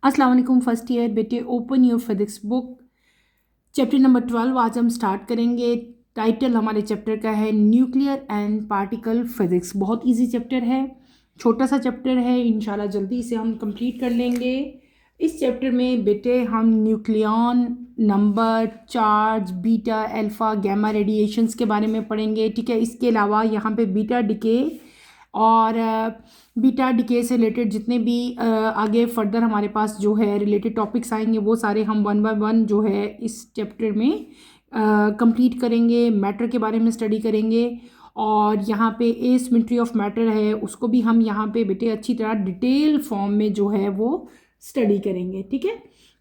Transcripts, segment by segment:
अस्सलाम वालेकुम first year बेटे। Open your physics book, chapter number 12 आज हम स्टार्ट करेंगे। टाइटल हमारे चैप्टर का है न्यूक्लियर एंड पार्टिकल फिजिक्स। बहुत इजी चैप्टर है, छोटा सा चैप्टर है, इंशाल्लाह जल्दी से हम कंप्लीट कर लेंगे। इस चैप्टर में बेटे हम nucleon, number, charge, beta, alpha, gamma radiations के बारे में पढ़ेंगे। ठीक है, इसके अलावा यहाँ पे बीटा डिके और बीटा डिके से रिलेटेड जितने भी आगे फर्दर हमारे पास जो है रिलेटेड टॉपिक्स आएंगे वो सारे हम वन बाय वन जो है इस चैप्टर में कंप्लीट करेंगे। मैटर के बारे में स्टडी करेंगे और यहाँ पे एसिमेट्री ऑफ मैटर है उसको भी हम यहाँ पे बेटे अच्छी तरह डिटेल फॉर्म में जो है वो स्टडी करेंगे। ठीक है,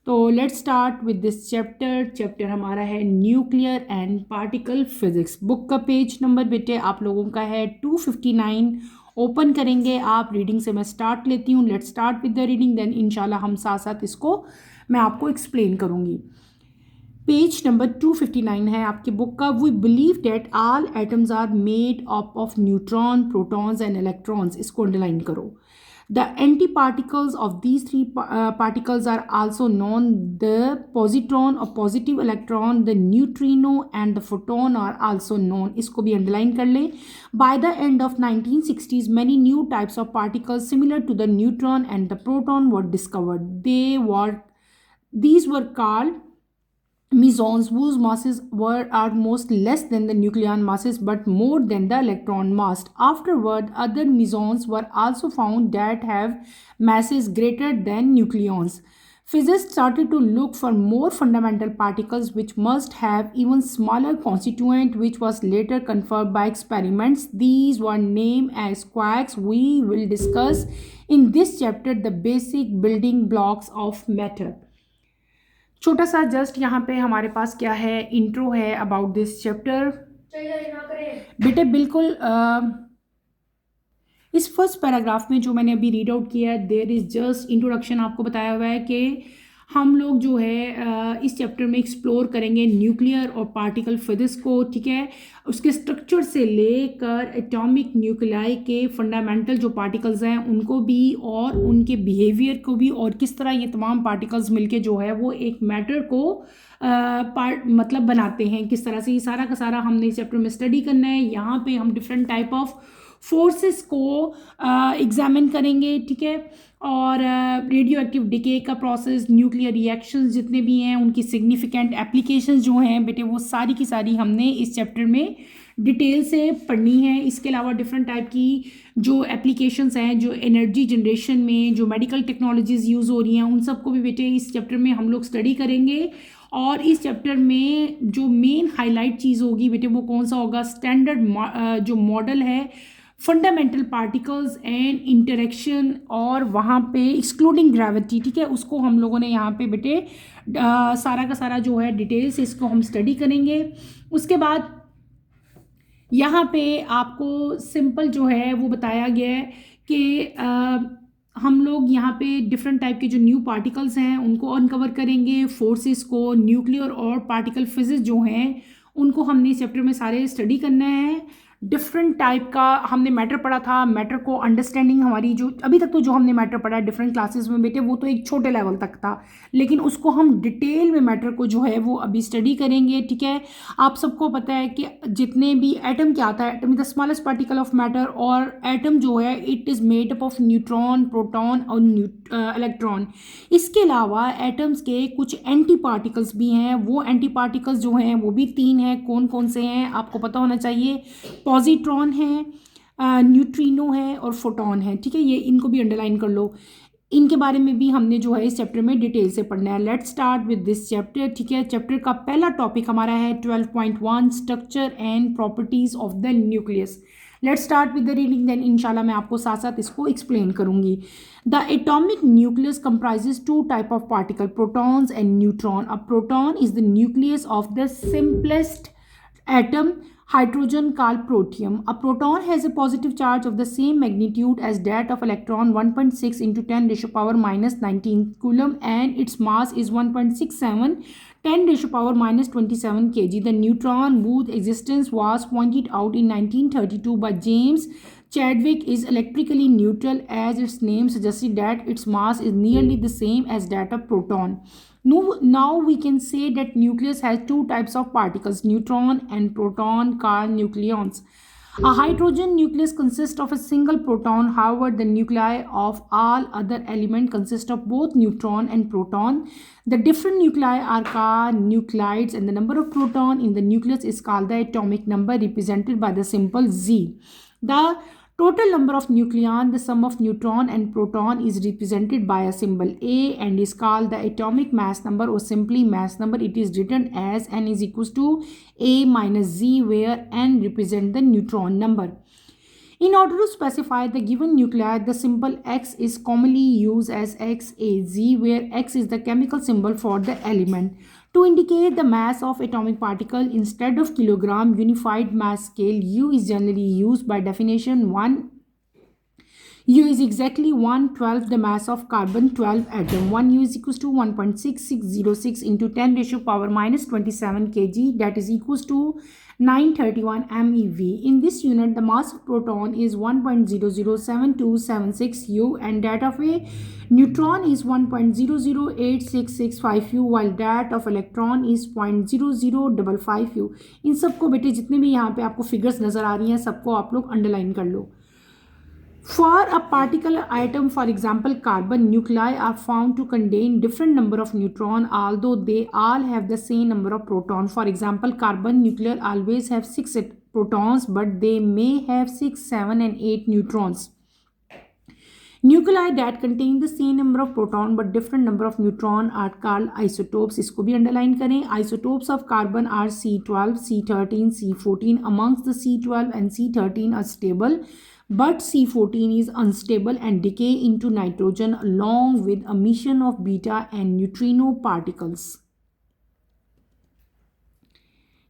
तो let's start with this chapter. Chapter हमारा है nuclear and particle physics. Book का पेज नंबर बेटे आप लोगों का है 259। ओपन करेंगे आप। रीडिंग से मैं स्टार्ट लेती हूँ। Let's start with the reading, then इंशाल्लाह हम साथ साथ इसको मैं आपको एक्सप्लेन करूँगी। पेज नंबर 259 है आपकी बुक का। We believe that all atoms are made up of neutron, protons and electrons. इसको अंडरलाइन करो। The antiparticles of these three particles are also known. The positron or positive electron, the neutrino and the photon are also known. इसको भी underline कर लें। By the end of 1960s, many new types of particles similar to the neutron and the proton were discovered. These were called mesons, whose masses are most less than the nucleon masses but more than the electron mass. Afterward, other mesons were also found that have masses greater than nucleons. Physicists started to look for more fundamental particles which must have even smaller constituent, which was later confirmed by experiments. These were named as quarks. We will discuss in this chapter the basic building blocks of matter. छोटा सा just यहाँ पे हमारे पास क्या है, intro है about this chapter. बेटे बिल्कुल इस फर्स्ट पैराग्राफ में जो मैंने अभी रीड आउट किया है, देयर इज़ जस्ट इंट्रोडक्शन। आपको बताया हुआ है कि हम लोग जो है इस चैप्टर में एक्सप्लोर करेंगे न्यूक्लियर और पार्टिकल फिजिक्स को। ठीक है, उसके स्ट्रक्चर से लेकर एटॉमिक न्यूक्लियाई के फंडामेंटल जो पार्टिकल्स हैं उनको भी और उनके बिहेवियर को भी, और किस तरह ये तमाम पार्टिकल्स मिलके जो है वो एक मैटर को मतलब बनाते हैं, किस तरह से ये सारा का सारा हमने इस चैप्टर में स्टडी करना है। यहाँ पे हम डिफरेंट टाइप ऑफ फोर्सेस को एग्जामिन करेंगे। ठीक है, और रेडियो एक्टिव डिके का प्रोसेस, न्यूक्लियर रिएक्शंस जितने भी हैं उनकी सिग्निफिकेंट एप्लीकेशंस जो हैं बेटे वो सारी की सारी हमने इस चैप्टर में डिटेल से पढ़नी है। इसके अलावा डिफरेंट टाइप की जो एप्लीकेशंस हैं, जो एनर्जी जनरेशन में जो मेडिकल टेक्नोलॉजीज़ यूज़ हो रही हैं, उन सबको भी बेटे इस चैप्टर में हम लोग स्टडी करेंगे। और इस चैप्टर में जो मेन हाईलाइट चीज़ होगी बेटे वो कौन सा होगा, स्टैंडर्ड जो मॉडल है फंडामेंटल पार्टिकल्स एंड इंटरेक्शन, और वहाँ पे एक्सक्लूडिंग ग्रेविटी। ठीक है, उसको हम लोगों ने यहाँ पे बेटे सारा का सारा जो है डिटेल्स इसको हम स्टडी करेंगे। उसके बाद यहाँ पे आपको सिंपल जो है वो बताया गया है कि हम लोग यहाँ पे डिफरेंट टाइप के जो न्यू पार्टिकल्स हैं उनको अनकवर करेंगे, फोर्सेस को, न्यूक्लियर और पार्टिकल फिजिक्स जो हैं उनको हमने इस चैप्टर में सारे स्टडी करना है। डिफरेंट टाइप का हमने मैटर पढ़ा था। मैटर को अंडरस्टैंडिंग हमारी जो अभी तक तो जो हमने मैटर पढ़ा है डिफरेंट क्लासेस में बेटे वो तो एक छोटे लेवल तक था, लेकिन उसको हम डिटेल में मैटर को जो है वो अभी स्टडी करेंगे। ठीक है, आप सबको पता है कि जितने भी एटम क्या आता है, atom is the smallest particle of matter, और एटम जो है it is made up of neutron, proton और इलेक्ट्रॉन। इसके अलावा एटम्स के कुछ एंटी पार्टिकल्स भी हैं। वो एंटी पार्टिकल्स जो हैं वो भी 3 हैं। कौन कौन से हैं आपको पता होना चाहिए। पॉजिट्रॉन है, न्यूट्रिनो है और फोटॉन है। ठीक है, ये इनको भी अंडरलाइन कर लो। इनके बारे में भी हमने जो है इस चैप्टर में डिटेल से पढ़ना है। Let's start with this chapter. ठीक है, चैप्टर का पहला टॉपिक हमारा है 12.1 structure and properties of the nucleus. Let's start with the reading, then इंशाल्लाह मैं आपको साथ साथ इसको एक्सप्लेन करूंगी। The atomic nucleus comprises 2 type of particle, protons and neutron. A proton is the nucleus of the simplest atom, hydrogen called protium. A proton has a positive charge of the same magnitude as that of electron, 1.6 into 10 raised to power minus 19 coulomb, and its mass is 1.67 10 raised to power minus 27 kg. The neutron, whose existence was pointed out in 1932 by James Chadwick is electrically neutral as its name suggested that its mass is nearly the same as that of proton. Now we can say that nucleus has two types of particles, neutron and proton called nucleons. A hydrogen nucleus consists of a single proton. However, the nuclei of all other elements consist of both neutron and proton. The different nuclei are called nuclides, and the number of proton in the nucleus is called the atomic number, represented by the symbol Z. The total number of nucleon, the sum of neutron and proton, is represented by a symbol A and is called the atomic mass number, or simply mass number. It is written as n is equals to A minus Z, where n represent the neutron number. In order to specify the given nuclei, the symbol X is commonly used as XAZ, where X is the chemical symbol for the element. To indicate the mass of atomic particle, instead of kilogram unified mass scale, U is generally used. By definition 1. U is exactly 1/12 the mass of carbon 12 atom. 1 U is equals to 1.6606 into 10 raised to power minus 27 kg, that is equals to 931 MeV. In this unit, the mass of proton is 1.007276 U and that of a neutron is 1.008665 U, while that of electron is 0.0055 U. इन सबको बेटे जितने भी यहाँ पे आपको figures नज़र आ रही हैं सबको आप लोग अंडरलाइन कर लो. For a particular atom, for example carbon, nuclei are found to contain different number of neutron, although they all have the same number of proton. For example, carbon nuclear always have 6 protons, but they may have 6, 7 and 8 neutrons. Nuclei that contain the same number of proton but different number of neutron are called isotopes. इसको भी underline करें. Isotopes of carbon are C12, C13, C14. Amongst the C12 and C13 are stable, but C14 is unstable and decay into nitrogen along with emission of beta and neutrino particles.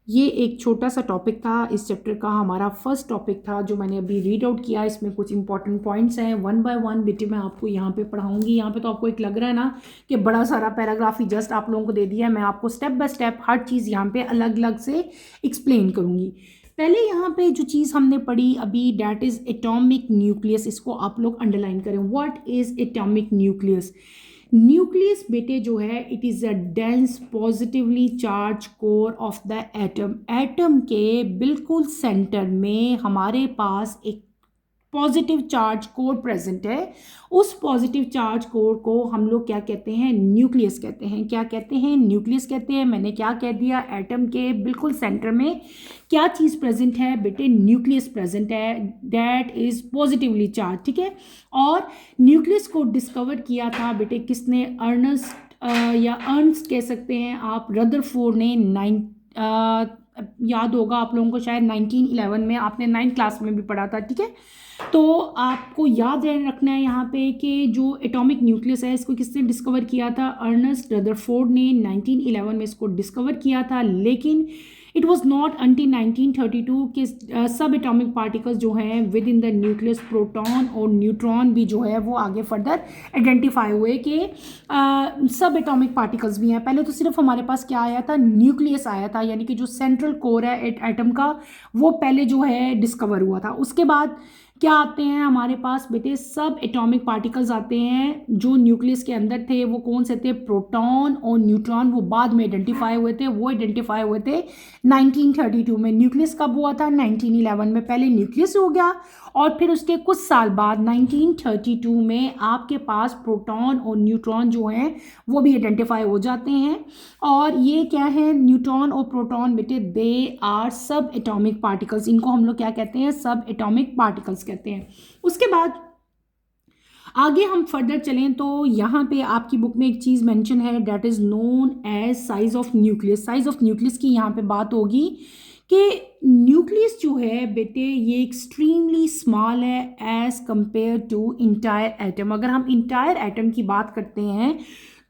ये एक छोटा सा topic था इस chapter का, हमारा first topic था जो मैंने अभी रीड आउट किया. इसमें कुछ इंपॉर्टेंट पॉइंट्स हैं, वन बाय वन बेटे मैं आपको यहाँ पे पढ़ाऊँगी. यहाँ पे तो आपको एक लग रहा है ना कि बड़ा सारा पैराग्राफ ही जस्ट आप लोगों को दे दिया है. मैं आपको स्टेप बाय स्टेप हर चीज़ यहाँ पे अलग अलग से एक्सप्लेन करूँगी. पहले यहाँ पे जो चीज़ हमने पढ़ी अभी, डैट इज़ एटॉमिक न्यूक्लियस. इसको आप लोग अंडरलाइन करें. What is atomic nucleus? Nucleus बेटे जो है it is a dense positively charge core of the atom. Atom के बिल्कुल सेंटर में हमारे पास एक पॉजिटिव चार्ज कोर प्रेजेंट है. उस पॉजिटिव चार्ज कोर को हम लोग क्या कहते हैं? न्यूक्लियस कहते हैं. क्या कहते हैं? न्यूक्लियस कहते हैं. मैंने क्या कह दिया? एटम के बिल्कुल सेंटर में क्या चीज़ प्रेजेंट है बेटे? न्यूक्लियस प्रेजेंट है, दैट इज़ पॉजिटिवली चार्ज. ठीक है. और न्यूक्लियस को डिस्कवर किया था बेटे किसने? अर्नस्ट या अर्नस्ट कह सकते हैं आप, रदरफोर्ड ने. याद होगा आप लोगों को शायद 1911 में, आपने 9th क्लास में भी पढ़ा था. ठीक है. तो आपको याद रखना है यहाँ पे कि जो एटॉमिक न्यूक्लियस है इसको किसने डिस्कवर किया था? अर्नस्ट रदरफोर्ड ने 1911 में इसको डिस्कवर किया था. लेकिन इट वॉज नॉट अंटिल 1932 के सब एटॉमिक पार्टिकल्स जो हैं with in the nucleus, proton और न्यूट्रॉन भी जो है वो आगे फर्दर आइडेंटिफाई हुए कि सब एटॉमिक पार्टिकल्स भी हैं. पहले तो सिर्फ हमारे पास क्या आया था? न्यूक्लियस आया था, यानी कि जो सेंट्रल कोर है एटम का वो पहले जो है डिस्कवर हुआ था. उसके बाद क्या आते हैं हमारे पास बेटे? सब एटॉमिक पार्टिकल्स आते हैं जो न्यूक्लियस के अंदर थे. वो कौन से थे? प्रोटॉन और न्यूट्रॉन. वो बाद में आइडेंटिफाई हुए थे. वो आइडेंटिफाई हुए थे 1932 में. न्यूक्लियस कब हुआ था? 1911 में. पहले न्यूक्लियस हो गया और फिर उसके कुछ साल बाद 1932 में आपके पास प्रोटॉन और न्यूट्रॉन जो हैं वो भी आइडेंटिफाई हो जाते हैं. और ये क्या है? न्यूट्रॉन और प्रोटॉन बेटे दे आर सब एटॉमिक पार्टिकल्स. इनको हम लोग क्या कहते हैं? सब एटॉमिक पार्टिकल्स कहते हैं. उसके बाद आगे हम फर्दर चलें तो यहाँ पे आपकी बुक में एक चीज़ मेंशन है, that is known as size of nucleus. Size of nucleus की यहाँ पे बात होगी कि न्यूक्लियस जो है बेटे ये एक्सट्रीमली स्मॉल है as compare to entire atom. अगर हम इंटायर एटम की बात करते हैं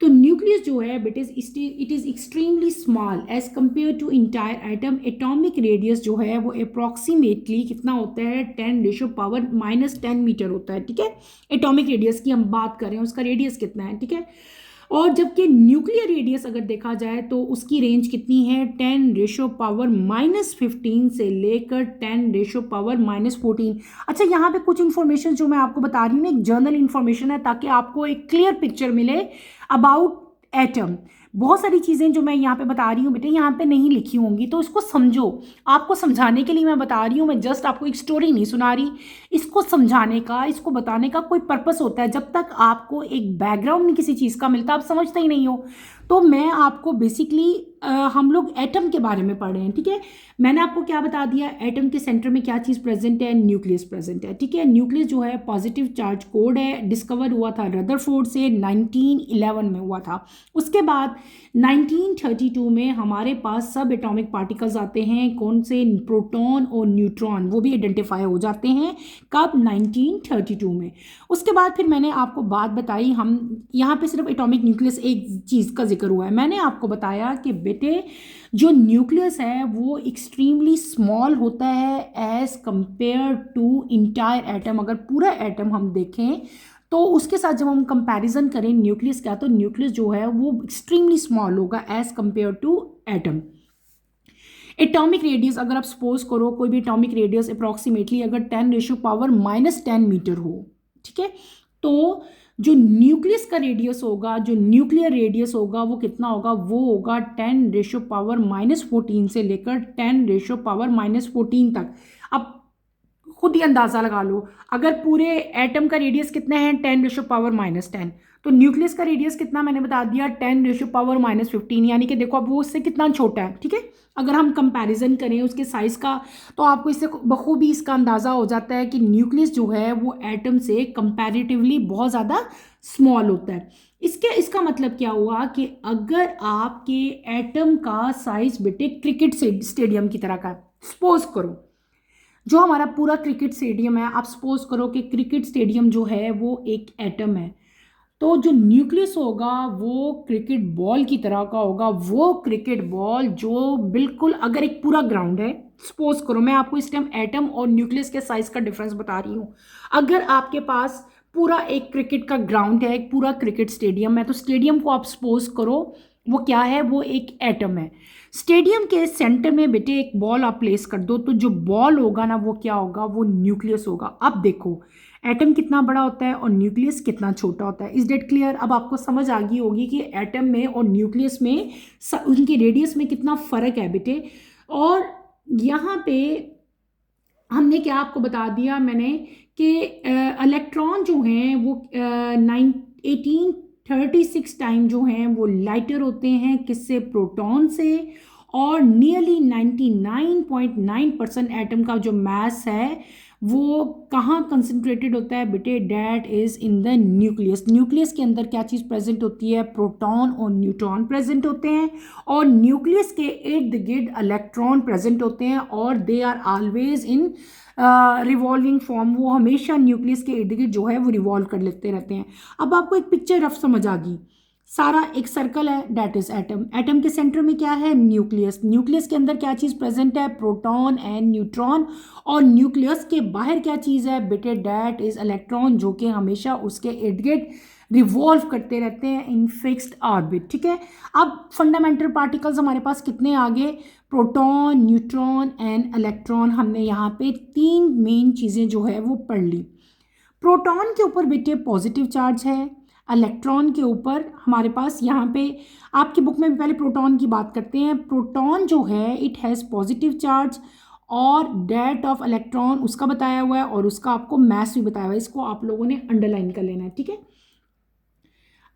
तो न्यूक्लियस जो है बेटे it is extremely small as compare to entire atom. Atomic radius जो है वो अप्रॉक्सीमेटली कितना होता है? 10⁻⁻10 मीटर होता है. ठीक है. एटॉमिक रेडियस की हम बात करें, उसका रेडियस कितना है? ठीक है. और जबकि न्यूक्लियर रेडियस अगर देखा जाए तो उसकी रेंज कितनी है, 10⁻⁻15 से लेकर 10⁻⁻14। अच्छा, यहाँ पे कुछ इंफॉर्मेशन जो मैं आपको बता रही हूँ ना, एक जर्नल इंफॉर्मेशन है ताकि आपको एक क्लियर पिक्चर मिले अबाउट एटम। बहुत सारी चीज़ें जो मैं यहाँ पे बता रही हूँ बेटे यहाँ पे नहीं लिखी होंगी, तो इसको समझो। आपको समझाने के लिए मैं बता रही हूँ, मैं जस्ट आपको एक स्टोरी नहीं सुना रही। इसको समझाने का, इसको बताने का कोई पर्पस होता है। जब तक आपको एक बैकग्राउंड नहीं किसी चीज़ का मिलता, आप समझते ही नहीं हो। तो मैं आपको बेसिकली हम लोग एटम के बारे में पढ़ रहे हैं, ठीक है। मैंने आपको क्या बता दिया, एटम के सेंटर में क्या चीज़ प्रेजेंट है, न्यूक्लियस प्रेजेंट है, ठीक है। न्यूक्लियस जो है पॉजिटिव चार्ज कोड है, डिस्कवर हुआ था रदरफोर्ड से, 1911 में हुआ था। उसके बाद 1932 में हमारे पास सब एटॉमिक पार्टिकल्स आते हैं, कौन से, प्रोटॉन और न्यूट्रॉन, वो भी आइडेंटिफाई हो जाते हैं कब, 1932 में। उसके बाद फिर मैंने आपको बात बताई, हम यहाँ पे सिर्फ एटॉमिक न्यूक्लियस एक चीज़ का जिक्र हुआ है। मैंने आपको बताया कि बेटे जो न्यूक्लियस है वो एक्सट्रीमली स्मॉल होता है as compare to entire atom. अगर पूरा एटम हम देखें तो उसके साथ जब हम कंपैरिजन करें न्यूक्लियस का, तो न्यूक्लियस जो है वो एक्सट्रीमली स्मॉल होगा as compare to atom. Atomic radius अगर आप सपोज करो, कोई भी एटॉमिक रेडियस अप्रॉक्सीमेटली अगर 10⁻⁻10 मीटर हो, ठीक है, तो जो न्यूक्लियस का रेडियस होगा, जो न्यूक्लियर रेडियस होगा वो कितना होगा, वो होगा 10⁻⁻14 से लेकर 10⁻⁻14 तक। अब खुद ही अंदाज़ा लगा लो, अगर पूरे एटम का रेडियस कितना है 10⁻⁻10, तो न्यूक्लियस का रेडियस कितना मैंने बता दिया 10⁻⁻15, यानी कि देखो अब वो उससे कितना छोटा है, ठीक है। अगर हम कंपैरिजन करें उसके साइज़ का, तो आपको इससे बखूबी इसका अंदाज़ा हो जाता है कि न्यूक्लियस जो है वो एटम से कंपैरेटिवली बहुत ज़्यादा स्मॉल होता है। इसका मतलब क्या हुआ कि अगर आपके एटम का साइज बेटे क्रिकेट स्टेडियम की तरह का, सपोज करो जो हमारा पूरा क्रिकेट स्टेडियम है, आप सपोज करो कि क्रिकेट स्टेडियम जो है वो एक एटम है, तो जो न्यूक्लियस होगा वो क्रिकेट बॉल की तरह का होगा। वो क्रिकेट बॉल जो बिल्कुल, अगर एक पूरा ग्राउंड है, सपोज करो, मैं आपको इस टाइम एटम और न्यूक्लियस के साइज का डिफरेंस बता रही हूँ। अगर आपके पास पूरा एक क्रिकेट का ग्राउंड है, एक पूरा क्रिकेट स्टेडियम है, तो स्टेडियम को आप सपोज करो वो क्या है, वो एक एटम है। स्टेडियम के सेंटर में बेटे एक बॉल आप प्लेस कर दो, तो जो बॉल होगा ना वो क्या होगा, वो न्यूक्लियस होगा। अब देखो एटम कितना बड़ा होता है और न्यूक्लियस कितना छोटा होता है। Is that clear? अब आपको समझ आ गई होगी कि एटम में और न्यूक्लियस में उनकी रेडियस में कितना फ़र्क है बेटे। और यहाँ पे हमने क्या आपको बता दिया मैंने कि इलेक्ट्रॉन जो हैं वो 1836 टाइम जो हैं वो लाइटर होते हैं किससे, प्रोटॉन से। और नियरली 99.9% एटम का जो मास है वो कहाँ कंसंट्रेटेड होता है बेटे, that is in the nucleus. Nucleus के अंदर क्या चीज़ प्रेजेंट होती है, प्रोटॉन और न्यूट्रॉन प्रेजेंट होते हैं। और न्यूक्लियस के इर्द गिर्द इलेक्ट्रॉन प्रेजेंट होते हैं और they are always in revolving form. वो हमेशा न्यूक्लियस के इर्द गिर्द जो है वो रिवॉल्व कर लेते रहते हैं। अब आपको एक पिक्चर रफ समझ आ गई, सारा एक सर्कल है, डैट इज एटम। एटम के सेंटर में क्या है, न्यूक्लियस। न्यूक्लियस के अंदर क्या चीज़ प्रेजेंट है, प्रोटॉन एंड न्यूट्रॉन। और न्यूक्लियस के बाहर क्या चीज़ है बेटे, डैट इज इलेक्ट्रॉन, जो कि हमेशा उसके इर्द गिर्द रिवॉल्व करते रहते हैं इन फिक्स्ड ऑर्बिट, ठीक है। अब फंडामेंटल पार्टिकल्स हमारे पास कितने आ गए, प्रोटॉन, न्यूट्रॉन एंड इलेक्ट्रॉन। हमने यहाँ पे 3 मेन चीज़ें जो है वो पढ़ ली। प्रोटॉन के ऊपर बेटे पॉजिटिव चार्ज है, इलेक्ट्रॉन के ऊपर हमारे पास यहाँ पे आपकी बुक में भी पहले प्रोटॉन की बात करते हैं। प्रोटॉन जो है इट हैज़ पॉजिटिव चार्ज और डेट ऑफ इलेक्ट्रॉन उसका बताया हुआ है और उसका आपको मैस भी बताया हुआ है। इसको आप लोगों ने अंडरलाइन कर लेना है, ठीक है।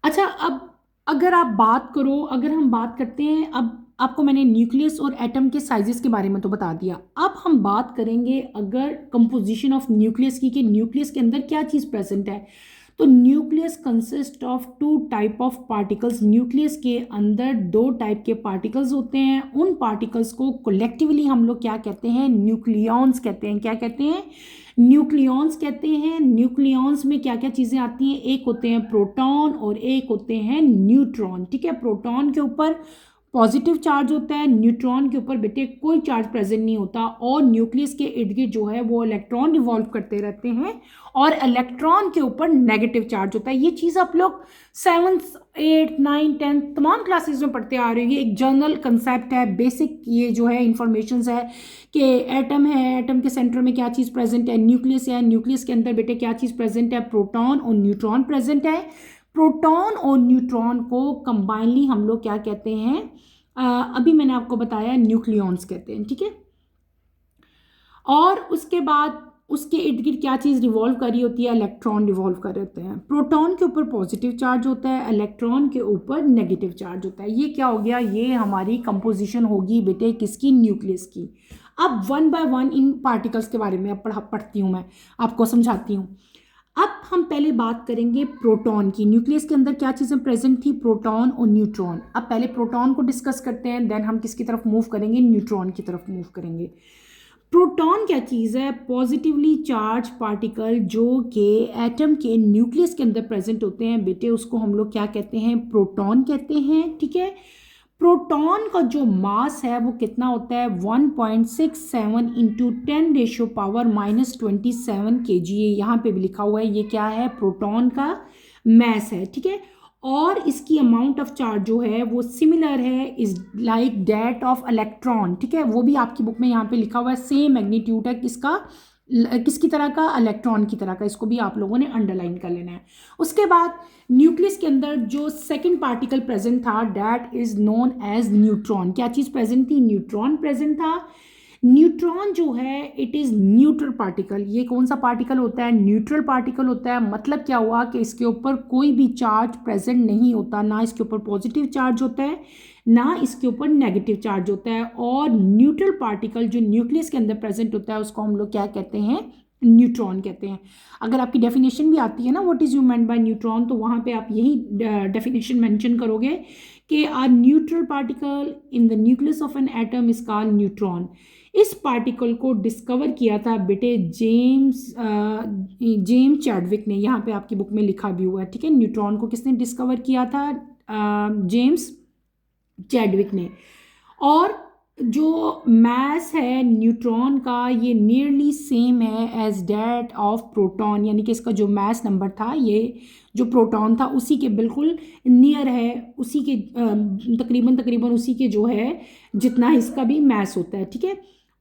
अच्छा, अब अगर आप बात करो, अगर हम बात करते हैं, अब आपको मैंने न्यूक्लियस और एटम के साइजेस के बारे में तो बता दिया। अब हम बात करेंगे अगर कंपोजिशन ऑफ न्यूक्लियस की, कि न्यूक्लियस के अंदर क्या चीज़ प्रेजेंट है। तो nucleus consist of 2 type of particles. Nucleus के अंदर 2 टाइप के पार्टिकल्स होते हैं। उन पार्टिकल्स को कलेक्टिवली हम लोग क्या कहते हैं, न्यूक्लियॉन्स कहते हैं। क्या कहते हैं, न्यूक्लियॉन्स कहते हैं। न्यूक्लियॉन्स में क्या क्या चीज़ें आती हैं, एक होते हैं प्रोटॉन और एक होते हैं न्यूट्रॉन, ठीक है। प्रोटॉन के ऊपर पॉजिटिव चार्ज होता है। न्यूट्रॉन के ऊपर बेटे कोई चार्ज प्रेजेंट नहीं होता और न्यूक्लियस के इर्द गिर्द जो है वो इलेक्ट्रॉन रिवॉल्व करते रहते हैं और इलेक्ट्रॉन के ऊपर नेगेटिव चार्ज होता है। ये चीज़ आप लोग 7th 8th 9th 10th तमाम क्लासेस में पढ़ते आ रहे हो। ये एक जनरल कंसेप्ट है, बेसिक ये जो है इंफॉर्मेशन है कि एटम है, एटम के सेंटर में क्या चीज़ प्रेजेंट है, न्यूक्लियस है, न्यूक्लियस के अंदर बेटे क्या चीज़ प्रेजेंट है, प्रोटॉन और न्यूट्रॉन प्रेजेंट है। प्रोटॉन और न्यूट्रॉन को कंबाइनली हम लोग क्या कहते हैं, अभी मैंने आपको बताया न्यूक्लियॉन्स कहते हैं, ठीक है। और उसके बाद उसके इर्द गिर्द क्या चीज़ रिवॉल्व कर रही होती है, इलेक्ट्रॉन रिवॉल्व कर रहे होते हैं। प्रोटॉन के ऊपर पॉजिटिव चार्ज होता है, इलेक्ट्रॉन के ऊपर नेगेटिव चार्ज होता है। ये क्या हो गया, ये हमारी कंपोजिशन होगी बेटे किसकी, न्यूक्लियस की। अब 1 बाय 1 इन पार्टिकल्स के बारे में अब पढ़ती हूँ, मैं आपको समझाती हूँ। अब हम पहले बात करेंगे प्रोटॉन की। न्यूक्लियस के अंदर क्या चीज़ें प्रेजेंट थी, प्रोटॉन और न्यूट्रॉन। अब पहले प्रोटॉन को डिस्कस करते हैं, देन हम किसकी तरफ मूव करेंगे, न्यूट्रॉन की तरफ मूव करेंगे। प्रोटॉन क्या चीज़ है, पॉजिटिवली चार्ज पार्टिकल जो कि एटम के न्यूक्लियस के अंदर प्रेजेंट होते हैं बेटे, उसको हम लोग क्या कहते हैं, प्रोटॉन कहते हैं, ठीक है। प्रोटॉन का जो मास है वो कितना होता है, 1.67 इंटू 10⁻⁻27 kg। यहाँ पे भी लिखा हुआ है, ये क्या है, प्रोटॉन का मैस है, ठीक है। और इसकी अमाउंट ऑफ चार्ज जो है वो सिमिलर है is like that of electron, ठीक है। वो भी आपकी बुक में यहाँ पे लिखा हुआ है, सेम मैग्नीट्यूड है किसका, किसकी तरह का, इलेक्ट्रॉन की तरह का। इसको भी आप लोगों ने अंडरलाइन कर लेना है। उसके बाद न्यूक्लियस के अंदर जो सेकंड पार्टिकल प्रेजेंट था that is known as neutron. क्या चीज़ प्रेजेंट थी, न्यूट्रॉन प्रेजेंट था। न्यूट्रॉन जो है इट इज़ न्यूट्रल पार्टिकल। ये कौन सा पार्टिकल होता है, न्यूट्रल पार्टिकल होता है। मतलब क्या हुआ कि इसके ऊपर कोई भी चार्ज प्रेजेंट नहीं होता, ना इसके ऊपर पॉजिटिव चार्ज होता है ना इसके ऊपर नेगेटिव चार्ज होता है। और न्यूट्रल पार्टिकल जो न्यूक्लियस के अंदर प्रेजेंट होता है उसको हम लोग क्या कहते हैं, न्यूट्रॉन कहते हैं। अगर आपकी डेफिनेशन भी आती है ना, what is you meant by neutron, तो वहाँ पे आप यही डेफिनेशन मेंशन करोगे कि a neutral particle in the nucleus of an atom is called neutron. इस पार्टिकल को डिस्कवर किया था बेटे जेम्स चैडविक ने। यहाँ पे आपकी बुक में लिखा भी हुआ है, ठीक है। न्यूट्रॉन को किसने डिस्कवर किया था, जेम्स चैडविक ने। और जो मास है न्यूट्रॉन का ये नियरली सेम है एज दैट ऑफ प्रोटॉन, यानी कि इसका जो मास नंबर था, ये जो प्रोटॉन था उसी के बिल्कुल नियर है, उसी के तकरीबन उसी के जो है जितना इसका भी मास होता है, ठीक है।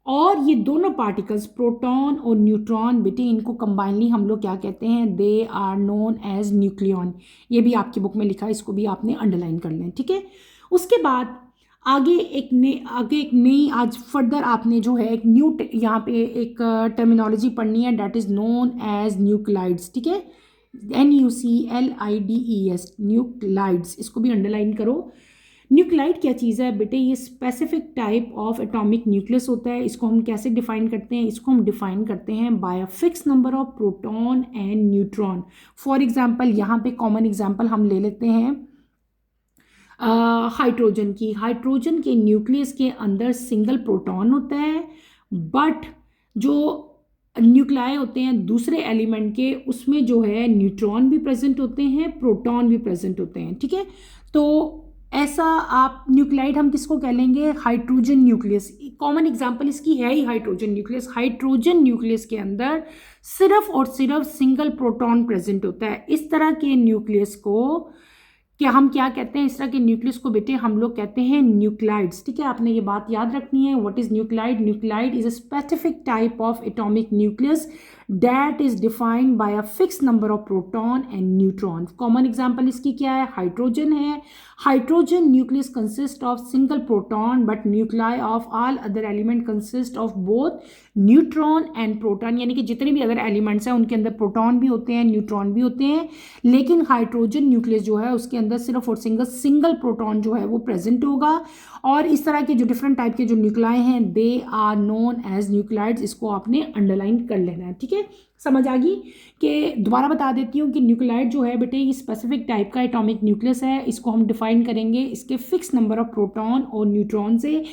और ये दोनों पार्टिकल्स प्रोटॉन और न्यूट्रॉन बेटे इनको कंबाइनली हम लोग क्या कहते हैं, they are known as nucleon. ये भी आपकी बुक में लिखा है, इसको भी आपने अंडरलाइन कर लें, ठीक है। उसके बाद आगे एक नई आज फर्दर आपने जो है एक न्यू यहाँ पे एक टर्मिनोलॉजी पढ़नी है, that is known as nuclides, ठीक है। NUCLIDES, न्यूक्लाइड्स, इसको भी अंडरलाइन करो। न्यूक्लाइड क्या चीज़ है बेटे, ये specific type of atomic nucleus होता है। इसको हम कैसे डिफाइन करते हैं, इसको हम डिफाइन करते हैं by a fix number of proton and neutron. For example यहाँ पे कॉमन एग्जांपल हम ले लेते हैं हाइड्रोजन की। हाइड्रोजन के न्यूक्लियस के अंदर सिंगल प्रोटॉन होता है, बट जो न्यूक्लाई होते हैं दूसरे एलिमेंट के उसमें जो है न्यूट्रॉन भी प्रेजेंट होते हैं, प्रोटॉन भी प्रेजेंट होते हैं, ठीक है। तो ऐसा आप न्यूक्लाइड हम किसको कह लेंगे, हाइड्रोजन न्यूक्लियस। कॉमन एग्जांपल इसकी है ही हाइड्रोजन न्यूक्लियस। हाइड्रोजन न्यूक्लियस के अंदर सिर्फ और सिर्फ सिंगल प्रोटॉन प्रेजेंट होता है। इस तरह के न्यूक्लियस को क्या हम क्या कहते हैं, इस तरह के न्यूक्लियस को बेटे हम लोग कहते हैं न्यूक्लाइड्स, ठीक है। आपने ये बात याद रखनी है, what is nuclide. Nuclide is a specific type of atomic nucleus that is defined by a fix number of proton and neutron. Common example इसकी क्या है, हाइड्रोजन है। Hydrogen nucleus consist of single proton but nuclei of all other element consist of both neutron and proton, यानी कि जितने भी other elements हैं उनके अंदर प्रोटॉन भी होते हैं, न्यूट्रॉन भी होते हैं, लेकिन हाइड्रोजन न्यूक्लियस जो है उसके अंदर सिर्फ और सिंगल प्रोटॉन जो है वो प्रेजेंट होगा। और इस तरह के जो डिफरेंट टाइप के जो न्यूक्लाई हैं they are known as nuclides. इसको आपने अंडरलाइन कर लेना है, ठीक है। समझ आ गई कि दोबारा बता देती हूँ कि न्यूक्लाइड जो है बेटे ये स्पेसिफिक टाइप का एटॉमिक न्यूक्लियस है। इसको हम डिफाइन करेंगे इसके फिक्स नंबर ऑफ प्रोटॉन और न्यूट्रॉन से।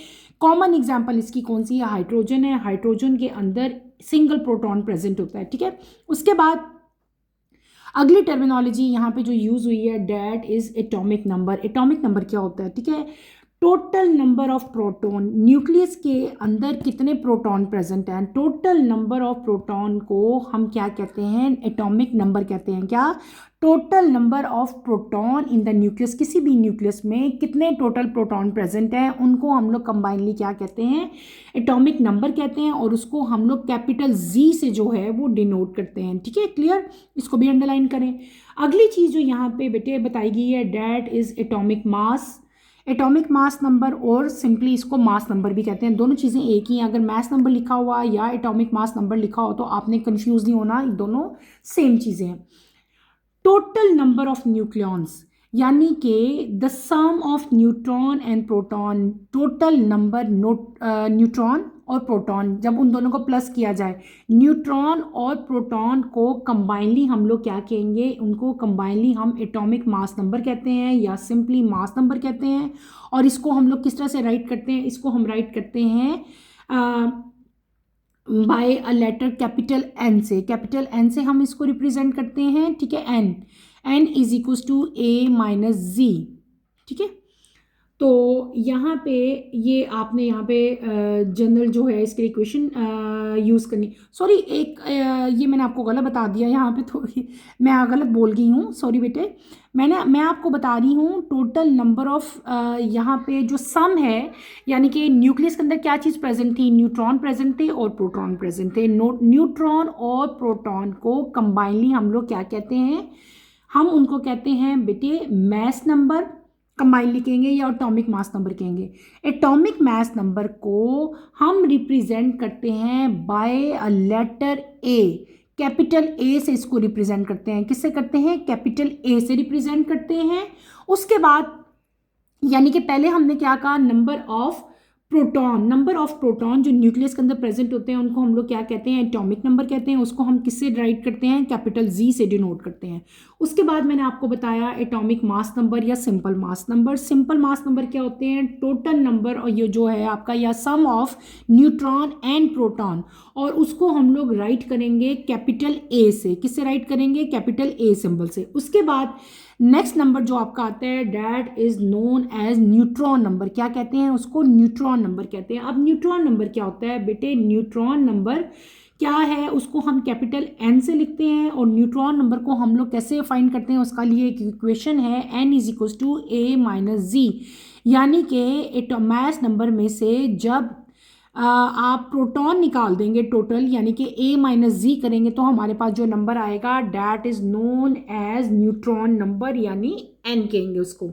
कॉमन एग्जांपल इसकी कौन सी है, हाइड्रोजन है। हाइड्रोजन के अंदर सिंगल प्रोटॉन प्रेजेंट होता है, ठीक है। उसके बाद अगली टर्मिनोलॉजी यहाँ पे जो यूज़ हुई है, that is atomic number. Atomic number क्या होता है, ठीक है। Total number of proton, nucleus के अंदर कितने प्रोटॉन प्रेजेंट हैं, टोटल नंबर ऑफ प्रोटॉन को हम क्या कहते हैं, एटॉमिक नंबर कहते हैं। क्या? Total number of proton in the nucleus, किसी भी न्यूक्लियस में कितने टोटल प्रोटॉन प्रेजेंट हैं उनको हम लोग कंबाइनली क्या कहते हैं, एटॉमिक नंबर कहते हैं, और उसको हम लोग कैपिटल जी से जो है वो डिनोट करते हैं। ठीक है, क्लियर? इसको भी अंडरलाइन करें। अगली चीज़ जो यहाँ पे बेटे बताई गई है, that is atomic mass, atomic mass number, और सिंपली इसको मास नंबर भी कहते हैं। दोनों चीज़ें एक ही हैं। अगर मास नंबर लिखा हुआ या एटॉमिक मास नंबर लिखा हो तो आपने कंफ्यूज नहीं होना, दोनों सेम चीज़ें हैं। टोटल नंबर ऑफ न्यूक्लियॉन्स यानी कि the sum of neutron and proton, total number neutron और प्रोटॉन, जब उन दोनों को प्लस किया जाए, न्यूट्रॉन और प्रोटॉन को कंबाइनली हम लोग क्या कहेंगे, उनको कंबाइनली हम एटॉमिक मास नंबर कहते हैं या सिंपली मास नंबर कहते हैं। और इसको हम लोग किस तरह से राइट करते हैं, इसको हम राइट करते हैं by a letter capital N से, कैपिटल एन से हम इसको रिप्रेजेंट करते हैं। ठीक है, N, N is equal to A minus G. ठीक है, तो यहाँ पे ये आपने यहाँ पे जनरल जो है इसके इक्वेशन यूज़ करनी, सॉरी एक ये मैंने आपको गलत बता दिया यहाँ पे, थोड़ी मैं गलत बोल गई हूँ, सॉरी बेटे। मैं आपको बता रही हूँ टोटल नंबर ऑफ यहाँ पे जो सम है, यानी कि न्यूक्लियस के अंदर क्या चीज़ प्रेजेंट थी, न्यूट्रॉन प्रेजेंट थे और प्रोटॉन प्रेजेंट थे। न्यूट्रॉन और प्रोटॉन को कंबाइनली हम लोग क्या कहते हैं, हम उनको कहते हैं बेटे मास नंबर, कंबाइन लिखेंगे या एटॉमिक मास नंबर कहेंगे। एटॉमिक मास नंबर को हम रिप्रेजेंट करते हैं by a letter A, capital A से इसको रिप्रेजेंट करते हैं। किससे करते हैं, कैपिटल ए से रिप्रेजेंट करते हैं। उसके बाद यानी कि पहले हमने क्या कहा, number of proton, number of proton जो न्यूक्लियस के अंदर प्रेजेंट होते हैं उनको हम लोग क्या कहते हैं, एटॉमिक नंबर कहते हैं। उसको हम किससे राइट करते हैं, कैपिटल जी से डिनोट करते हैं। उसके बाद मैंने आपको बताया एटॉमिक मास नंबर या simple mass number. Simple mass number क्या होते हैं, टोटल नंबर और ये जो है आपका या सम ऑफ न्यूट्रॉन एंड प्रोटॉन, और उसको हम लोग राइट करेंगे कैपिटल ए से। किससे राइट करेंगे, कैपिटल ए सिंबल से। उसके बाद नेक्स्ट नंबर जो आपका आता है that is known as neutron number. क्या कहते हैं उसको, न्यूट्रॉन नंबर कहते हैं। अब न्यूट्रॉन नंबर क्या होता है बेटे, न्यूट्रॉन नंबर क्या है, उसको हम कैपिटल एन से लिखते हैं, और न्यूट्रॉन नंबर को हम लोग कैसे फाइंड करते हैं, उसका लिए एक इक्वेशन है, N is equal to A minus G. यानी कि मास नंबर में से जब आप प्रोटॉन निकाल देंगे टोटल, यानी कि ए माइनस जी करेंगे, तो हमारे पास जो नंबर आएगा that is known as neutron number, यानी एन कहेंगे उसको।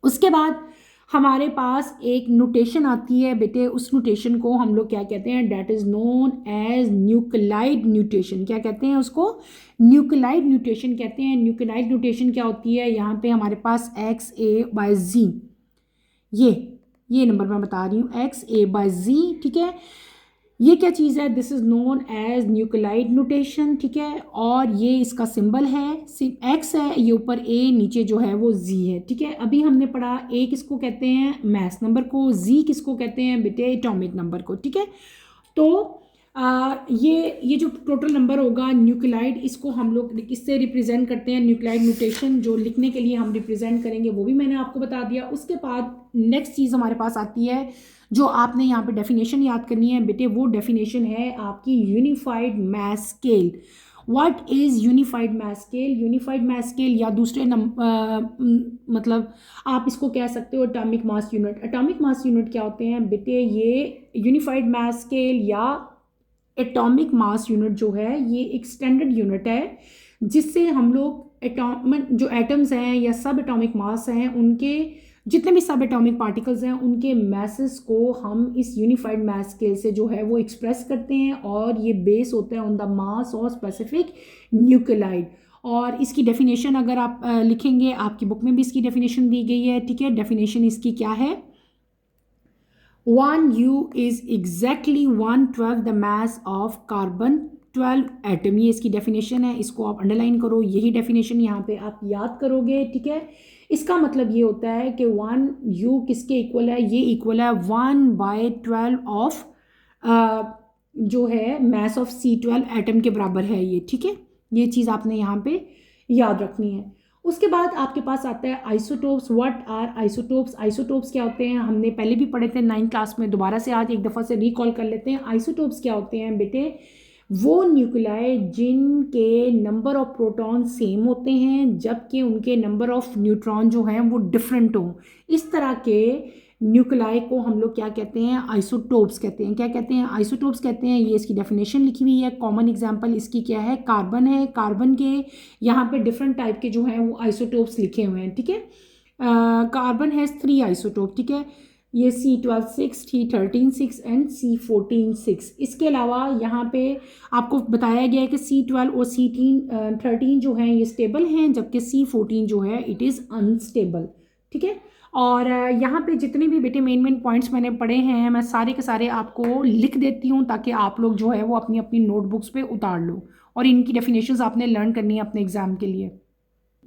उसके बाद हमारे पास एक नोटेशन आती है बेटे, उस नोटेशन को हम लोग क्या कहते हैं, that is known as nucleotide notation. क्या कहते हैं उसको, न्यूक्लियोटाइड नोटेशन कहते हैं। न्यूक्लियोटाइड नोटेशन क्या होती है, यहाँ पे हमारे पास एक्स ए बाय जी, ये नंबर मैं बता रही हूँ, एक्स ए बाय जी। ठीक है, ये क्या चीज़ है, this is known as nucleotide notation. ठीक है, और ये इसका सिंबल है, एक्स है, ये ऊपर ए, नीचे जो है वो जी है। ठीक है, अभी हमने पढ़ा ए किसको कहते हैं, मास नंबर को, जी किसको कहते हैं बेटे, एटॉमिक नंबर को। ठीक है, तो ये जो टोटल नंबर होगा न्यूक्लियोटाइड, इसको हम लोग इससे रिप्रेजेंट करते हैं। न्यूक्लियोटाइड नोटेशन जो लिखने के लिए हम रिप्रेजेंट करेंगे वो भी मैंने आपको बता दिया। उसके बाद नेक्स्ट चीज़ हमारे पास आती है जो आपने यहाँ पे डेफिनेशन याद करनी है बेटे, वो डेफिनेशन है आपकी unified mass scale. What is unified mass scale, unified mass scale या दूसरे मतलब आप इसको कह सकते हो atomic mass unit. Atomic mass unit क्या होते हैं बेटे, ये यूनिफाइड मास स्केल या एटॉमिक मास यूनिट जो है ये एक स्टैंडर्ड यूनिट है जिससे हम लोग जो एटम्स हैं या सब एटॉमिक मास हैं, उनके जितने भी सब एटॉमिक पार्टिकल्स हैं उनके मैसेस को हम इस यूनिफाइड मास स्केल से जो है वो एक्सप्रेस करते हैं, और ये बेस होता है ऑन द मास और स्पेसिफिक न्यूक्लियोटाइड। और इसकी डेफिनेशन अगर आप लिखेंगे, आपकी बुक में भी इसकी डेफिनेशन दी गई है। ठीक है, डेफिनेशन इसकी क्या है, 1U is exactly 1/12 the mass of carbon 12 atom. ये इसकी डेफिनेशन है, इसको आप अंडरलाइन करो, यही डेफिनेशन यहाँ पे आप याद करोगे। ठीक है, इसका मतलब ये होता है कि 1U किसके इक्वल है, ये इक्वल है 1/12 ऑफ जो है मास ऑफ C12 एटम के बराबर है ये। ठीक है, ये चीज़ आपने यहाँ पे याद रखनी है। उसके बाद आपके पास आता है isotopes. What are isotopes? Isotopes क्या होते हैं हमने पहले भी पढ़े थे 9th क्लास में, दोबारा से आज एक दफ़ा से रिकॉल कर लेते हैं। आइसोटोप्स क्या होते हैं बेटे? वो न्यूक्लियाई जिनके नंबर ऑफ प्रोटॉन सेम होते हैं जबकि उनके नंबर ऑफ न्यूट्रॉन जो हैं वो डिफरेंट हों। इस तरह के न्यूक्लियाई को हम लोग क्या कहते हैं? आइसोटोप्स कहते हैं। क्या कहते हैं? आइसोटोप्स कहते हैं। ये इसकी डेफिनेशन लिखी हुई है। कॉमन एग्जांपल इसकी क्या है? कार्बन है। कार्बन के यहाँ पे डिफरेंट टाइप के जो हैं वो आइसोटोप्स लिखे हुए हैं, ठीक है। कार्बन हैज़ 3 आइसोटोप, ठीक है। ये C12 6, C13 6 एंड C14 6। इसके अलावा यहाँ पे आपको बताया गया है कि C12 और C13 जो हैं ये स्टेबल हैं जबकि C14 जो है इट इज़ अनस्टेबल, ठीक है। और यहाँ पे जितने भी बेटे मेन पॉइंट्स मैंने पढ़े हैं मैं सारे के सारे आपको लिख देती हूँ ताकि आप लोग जो है वो अपनी अपनी नोटबुक्स पे उतार लो और इनकी डेफिनेशंस आपने लर्न करनी है अपने एग्ज़ाम के लिए।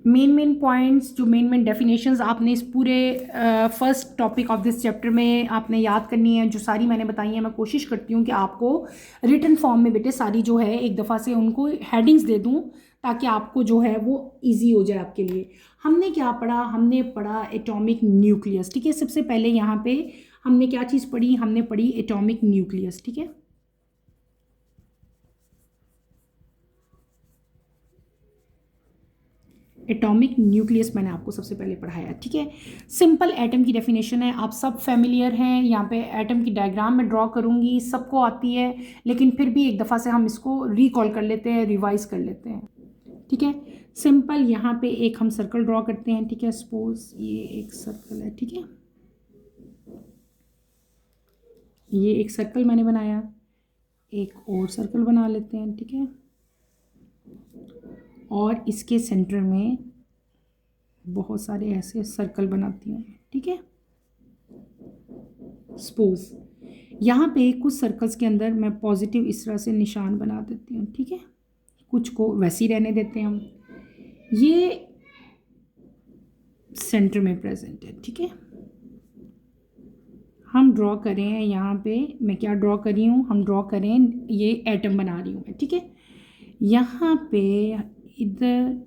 मेन पॉइंट्स जो मेन डेफिनेशंस आपने इस पूरे first topic of this chapter में आपने याद करनी है, जो सारी मैंने बताई हैं। मैं कोशिश करती हूँ कि आपको रिटन फॉर्म में बेटे सारी जो है एक दफ़ा से उनको हेडिंग्स दे दूँ ताकि आपको जो है वो इजी हो जाए आपके लिए। हमने क्या पढ़ा? हमने पढ़ा एटॉमिक न्यूक्लियस, ठीक है। सबसे पहले यहाँ पे हमने क्या चीज़ पढ़ी? हमने पढ़ी एटॉमिक न्यूक्लियस, ठीक है। एटॉमिक न्यूक्लियस मैंने आपको सबसे पहले पढ़ाया, ठीक है। सिंपल एटम की डेफिनेशन है, आप सब फैमिलियर हैं। यहाँ पे एटम की डायग्राम में ड्रॉ करूँगी, सबको आती है, लेकिन फिर भी एक दफ़ा से हम इसको रिकॉल कर लेते हैं, रिवाइज कर लेते हैं, ठीक है। सिंपल यहाँ पे एक हम सर्कल ड्रॉ करते हैं, ठीक है। सपोज ये एक सर्कल है, ठीक है। ये एक सर्कल मैंने बनाया, एक और सर्कल बना लेते हैं, ठीक है। और इसके सेंटर में बहुत सारे ऐसे सर्कल बनाती हूँ, ठीक है। सपोज यहाँ पे कुछ सर्कल्स के अंदर मैं पॉजिटिव इस तरह से निशान बना देती हूँ, ठीक है। कुछ को वैसे ही रहने देते हैं हम। ये सेंटर में प्रेजेंट है, ठीक है। हम ड्रॉ करें यहाँ पे, मैं क्या ड्रॉ कर रही हूँ? हम ड्रॉ करें ये एटम बना रही हूँ मैं, ठीक है। यहाँ पे इधर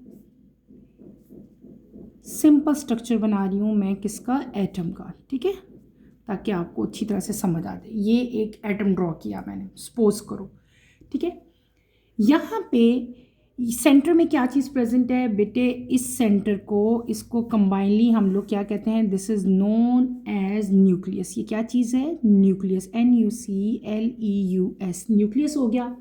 सिंपल स्ट्रक्चर बना रही हूँ मैं, किसका? एटम का, ठीक है, ताकि आपको अच्छी तरह से समझ आ जाए। ये एक एटम ड्रॉ किया मैंने, सपोज करो, ठीक है। यहाँ पे सेंटर में क्या चीज़ प्रेजेंट है बेटे? इस सेंटर को, इसको कंबाइनली हम लोग क्या कहते हैं? This is known as nucleus. ये क्या चीज़ है? न्यूक्लियस, NUCLEUS, न्यूक्लियस हो गया।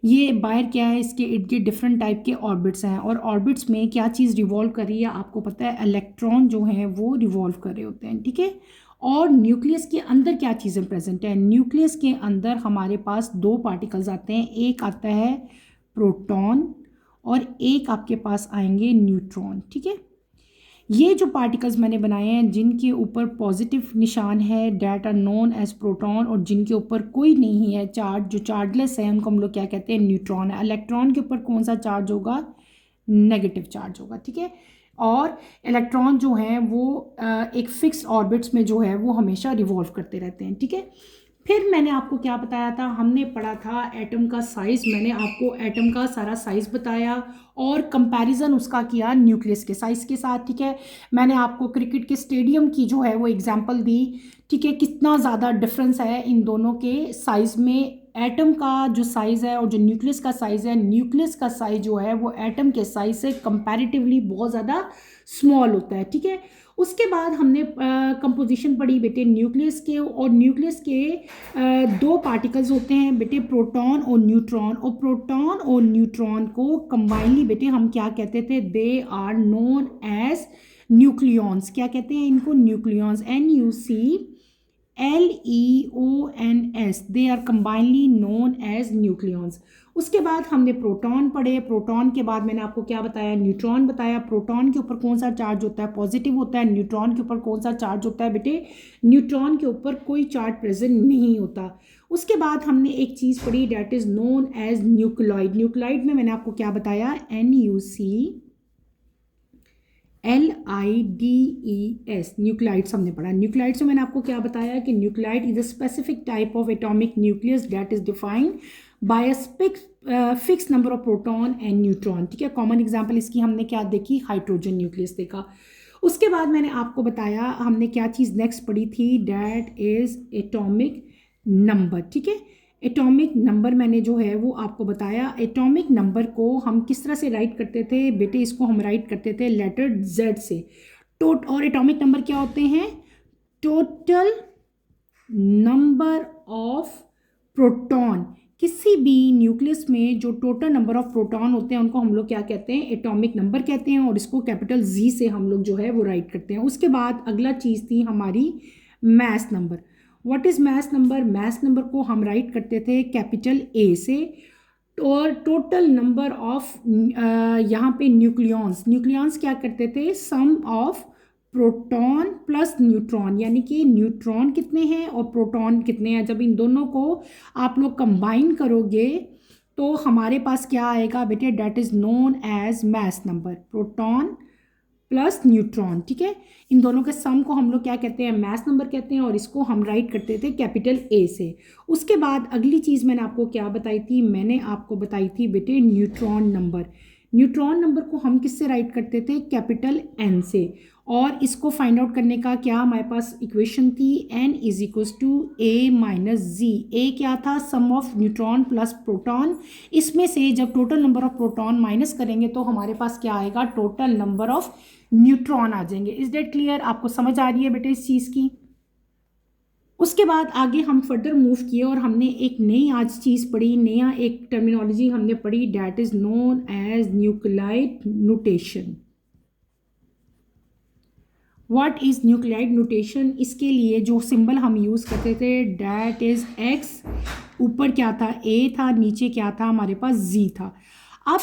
ये बाहर क्या है? इसके इर्द गिर्द डिफरेंट टाइप के ऑर्बिट्स हैं और ऑर्बिट्स में क्या चीज़ रिवॉल्व कर रही है? आपको पता है इलेक्ट्रॉन जो हैं वो रिवॉल्व कर रहे होते हैं, ठीक है। और न्यूक्लियस के अंदर क्या चीज़ें प्रेजेंट है? न्यूक्लियस के अंदर हमारे पास 2 पार्टिकल्स आते हैं, एक आता है प्रोटॉन और एक आपके पास आएंगे न्यूट्रॉन, ठीक है। ये जो पार्टिकल्स मैंने बनाए हैं जिनके ऊपर पॉजिटिव निशान है, that are known as proton, और जिनके ऊपर कोई नहीं है चार्ज, जो चार्जलेस है, उनको हम लोग क्या कहते हैं? न्यूट्रॉन है। इलेक्ट्रॉन के ऊपर कौन सा चार्ज होगा? नेगेटिव चार्ज होगा, ठीक है। और इलेक्ट्रॉन जो हैं वो एक फिक्स ऑर्बिट्स में जो है वो हमेशा रिवॉल्व करते रहते हैं, ठीक है। फिर मैंने आपको क्या बताया था? हमने पढ़ा था एटम का साइज़। मैंने आपको एटम का सारा साइज़ बताया और कंपैरिजन उसका किया न्यूक्लियस के साइज़ के साथ, ठीक है। मैंने आपको क्रिकेट के स्टेडियम की जो है वो एग्जांपल दी, ठीक है। कितना ज़्यादा डिफरेंस है इन दोनों के साइज़ में। एटम का जो साइज़ है और जो न्यूक्लियस का साइज़ है, न्यूक्लियस का साइज़ जो है वो एटम के साइज़ से कंपैरेटिवली बहुत ज़्यादा स्मॉल होता है, ठीक है। उसके बाद हमने कंपोजिशन पढ़ी बेटे न्यूक्लियस के, और न्यूक्लियस के 2 पार्टिकल्स होते हैं बेटे, प्रोटॉन और न्यूट्रॉन। और प्रोटॉन और न्यूट्रॉन को कंबाइनली बेटे हम क्या कहते थे? They are known as nucleons. क्या कहते हैं इनको? Nucleons, NUCLEONS, they are combinedly known as nucleons. उसके बाद हमने प्रोटॉन पढ़े। प्रोटॉन के बाद मैंने आपको क्या बताया? न्यूट्रॉन बताया। प्रोटॉन के ऊपर कौन सा चार्ज होता है? पॉजिटिव होता है। न्यूट्रॉन के ऊपर कौन सा चार्ज होता है बेटे? न्यूट्रॉन के ऊपर कोई चार्ज प्रेजेंट नहीं होता। उसके बाद हमने एक चीज़ पढ़ी, that is known as nucleoid. Nucleoid में मैंने आपको क्या बताया? NUCLIDES, न्यूक्लाइड्स हमने पढ़ा। न्यूक्लाइड्स में मैंने आपको क्या बताया कि nuclide is a specific type of atomic nucleus that is defined by fix number of proton and neutron, ठीक है। कॉमन एग्जांपल इसकी हमने क्या देखी, हाइड्रोजन न्यूक्लियस देखा। उसके बाद मैंने आपको बताया हमने क्या चीज़ नेक्स्ट पढ़ी थी, डैट इज एटॉमिक नंबर, ठीक है। एटॉमिक नंबर मैंने जो है वो आपको बताया। एटॉमिक नंबर को हम किस तरह से राइट करते थे बेटे, इसको हम राइट करते थे लेटर Z से। और एटॉमिक नंबर क्या होते हैं, टोटल नंबर ऑफ प्रोटॉन। किसी भी न्यूक्लियस में जो टोटल नंबर ऑफ प्रोटॉन होते हैं उनको हम लोग क्या कहते हैं, एटॉमिक नंबर कहते हैं, और इसको कैपिटल Z से हम लोग जो है वो राइट करते हैं। उसके बाद अगला चीज़ थी हमारी mass number. What is mass number, mass number को हम राइट करते थे कैपिटल A से। और टोटल नंबर ऑफ यहाँ पे न्यूक्लियॉन्स क्या करते थे, सम ऑफ प्रोटॉन प्लस न्यूट्रॉन, यानी कि न्यूट्रॉन कितने हैं और प्रोटॉन कितने हैं। जब इन दोनों को आप लोग कंबाइन करोगे तो हमारे पास क्या आएगा बेटे, that is known as mass number, proton plus neutron, ठीक है। इन दोनों के सम को हम लोग क्या कहते हैं, मास नंबर कहते हैं, और इसको हम राइट करते थे कैपिटल A से। उसके बाद अगली चीज़ मैंने आपको क्या बताई थी, मैंने आपको बताई थी बेटे न्यूट्रॉन नंबर। न्यूट्रॉन नंबर को हम किससे राइट करते थे, कैपिटल N से। और इसको फाइंड आउट करने का क्या हमारे पास इक्वेशन थी, N is equals to A minus Z। A क्या था, sum of neutron plus proton. इसमें से जब total number of proton minus करेंगे तो हमारे पास क्या आएगा, टोटल नंबर ऑफ न्यूट्रॉन आ जाएंगे। इज डेट क्लियर, आपको समझ आ रही है बेटे इस चीज़ की। उसके बाद आगे हम फर्दर मूव किए और हमने एक नई आज चीज़ पढ़ी, नया एक टर्मिनोलॉजी हमने पढ़ी, that is known as nucleotide notation. What is nucleotide notation, इसके लिए जो सिंबल हम यूज़ करते थे डैट इज X, ऊपर क्या था A था, नीचे क्या था हमारे पास Z था। अब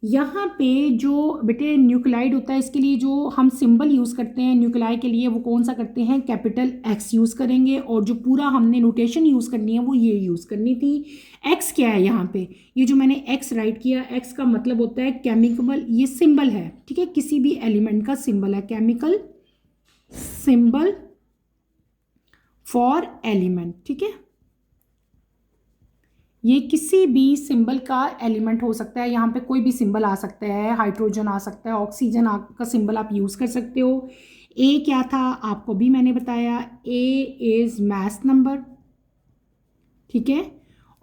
यहाँ पे जो बेटे न्यूक्लियोटाइड होता है, इसके लिए जो हम सिंबल यूज़ करते हैं न्यूक्लियाई के लिए वो कौन सा करते हैं, कैपिटल X यूज़ करेंगे, और जो पूरा हमने नोटेशन यूज़ करनी है वो ये यूज़ करनी थी। X क्या है यहाँ पे, ये जो मैंने X राइट किया, X का मतलब होता है केमिकल, ये सिंबल है, ठीक है, किसी भी एलिमेंट का सिंबल है, केमिकल सिंबल फॉर एलिमेंट, ठीक है। ये किसी भी सिंबल का एलिमेंट हो सकता है, यहाँ पे कोई भी सिंबल आ सकता है, हाइड्रोजन आ सकता है, ऑक्सीजन का सिंबल आप यूज़ कर सकते हो। ए क्या था आपको भी मैंने बताया, ए इज़ मास नंबर, ठीक है,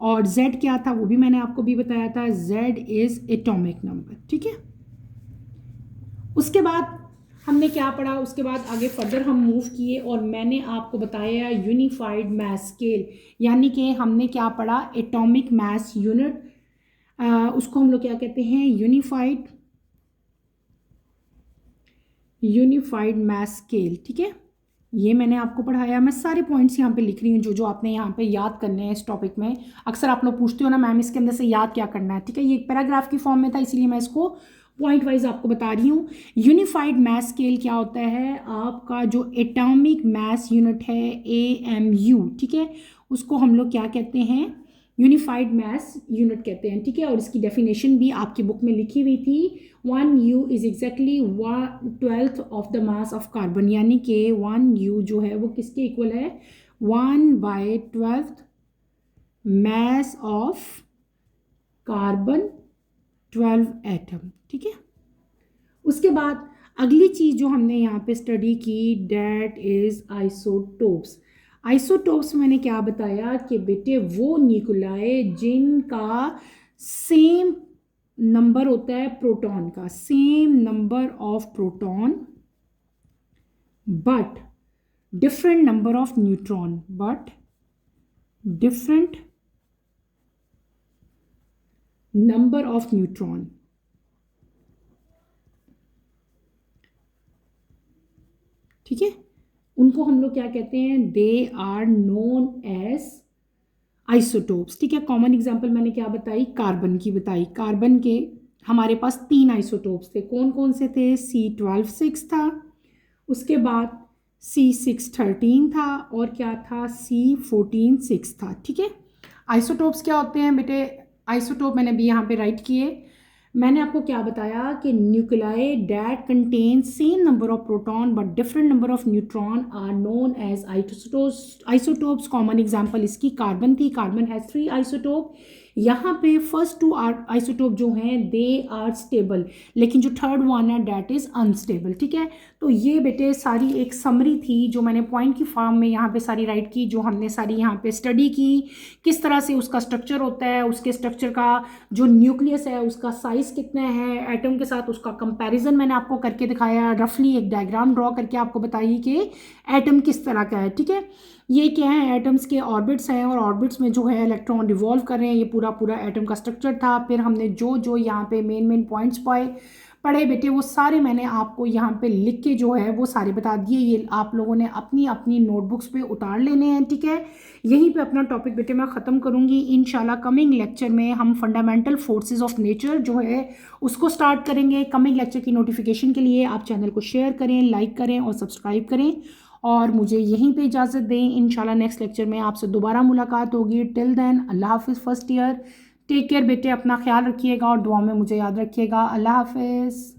और जेड क्या था वो भी मैंने आपको भी बताया था, जेड इज़ एटॉमिक नंबर, ठीक है। उसके बाद हमने क्या पढ़ा, उसके बाद आगे फर्दर हम मूव किए और मैंने आपको बताया यूनिफाइड मास स्केल, यानी कि हमने क्या पढ़ा, एटॉमिक मास यूनिट, उसको हम लोग क्या कहते हैं, यूनिफाइड मास स्केल, ठीक है। ये मैंने आपको पढ़ाया, मैं सारे पॉइंट्स यहाँ पे लिख रही हूँ जो जो आपने यहाँ पे याद करने हैं इस टॉपिक में। अक्सर आप लोग पूछते हो ना मैम इसके अंदर से याद क्या करना है, ठीक है। ये एक पैराग्राफ की फॉर्म में था इसलिए मैं इसको पॉइंट वाइज आपको बता रही हूँ। यूनिफाइड मास स्केल क्या होता है, आपका जो एटॉमिक मास यूनिट है AMU, ठीक है, उसको हम लोग क्या कहते हैं, यूनिफाइड मास यूनिट कहते हैं, ठीक है। और इसकी डेफिनेशन भी आपकी बुक में लिखी हुई थी, 1U is exactly 1/12 of the mass of carbon, यानी कि 1U जो है वो किसके इक्वल है, 1/12 मास ऑफ कार्बन 12 एटम, ठीक है। उसके बाद अगली चीज़ जो हमने यहाँ पे स्टडी की डैट इज आइसोटोप्स। आइसोटोप्स मैंने क्या बताया कि बेटे वो न्यूक्लियाई जिनका सेम नंबर होता है प्रोटॉन का, same number of proton but different number of neutron, but different number of neutron, ठीक है। उनको हम लोग क्या कहते हैं, they are known as isotopes, ठीक है। कॉमन एग्जांपल मैंने क्या बताई, कार्बन की बताई। कार्बन के हमारे पास 3 आइसोटोप्स थे, कौन कौन से थे, C12 6 था, उसके बाद C6 13 था, और क्या था, C14 6 था, ठीक है। आइसोटोप्स क्या होते हैं बेटे, आइसोटोप मैंने भी यहाँ पे राइट किए। मैंने आपको क्या बताया कि nuclei that contain same number of proton but different number of neutron are known as isotopes. Common example इसकी कार्बन थी, कार्बन हैज 3 आइसोटोप, यहाँ पे फर्स्ट टू आइसोटोप जो हैं दे आर स्टेबल, लेकिन जो थर्ड वन है डैट इज़ अनस्टेबल। ठीक है, तो ये बेटे सारी एक समरी थी जो मैंने पॉइंट की फॉर्म में यहाँ पे सारी राइट की, जो हमने सारी यहाँ पे स्टडी की किस तरह से उसका स्ट्रक्चर होता है, उसके स्ट्रक्चर का जो न्यूक्लियस है उसका साइज कितना है, एटम के साथ उसका कंपैरिजन मैंने आपको करके दिखाया, रफली एक डायग्राम ड्रॉ करके आपको बताइए कि एटम किस तरह का है। ठीक है, ये क्या है, एटम्स के ऑर्बिट्स हैं और ऑर्बिट्स में जो है इलेक्ट्रॉन रिवॉल्व कर रहे हैं, ये पूरा पूरा एटम का स्ट्रक्चर था। फिर हमने जो जो यहाँ पे मेन पॉइंट्स पढ़े बेटे वो सारे मैंने आपको यहाँ पे लिख के जो है वो सारे बता दिए, ये आप लोगों ने अपनी अपनी नोटबुक्स पे उतार लेने हैं। ठीक है, यहीं पे अपना टॉपिक बेटे मैं ख़त्म करूँगी। इंशाल्लाह कमिंग लेक्चर में हम फंडामेंटल फोर्सेस ऑफ नेचर जो है उसको स्टार्ट करेंगे। कमिंग लेक्चर की नोटिफिकेशन के लिए आप चैनल को शेयर करें, लाइक करें और सब्सक्राइब करें और मुझे यहीं पे इजाज़त दें। इंशाल्लाह नेक्स्ट लेक्चर में आपसे दोबारा मुलाकात होगी। टिल देन अल्लाह हाफिज़ फर्स्ट ईयर, टेक केयर बेटे, अपना ख्याल रखिएगा और दुआ में मुझे याद रखिएगा। अल्लाह हाफिज़।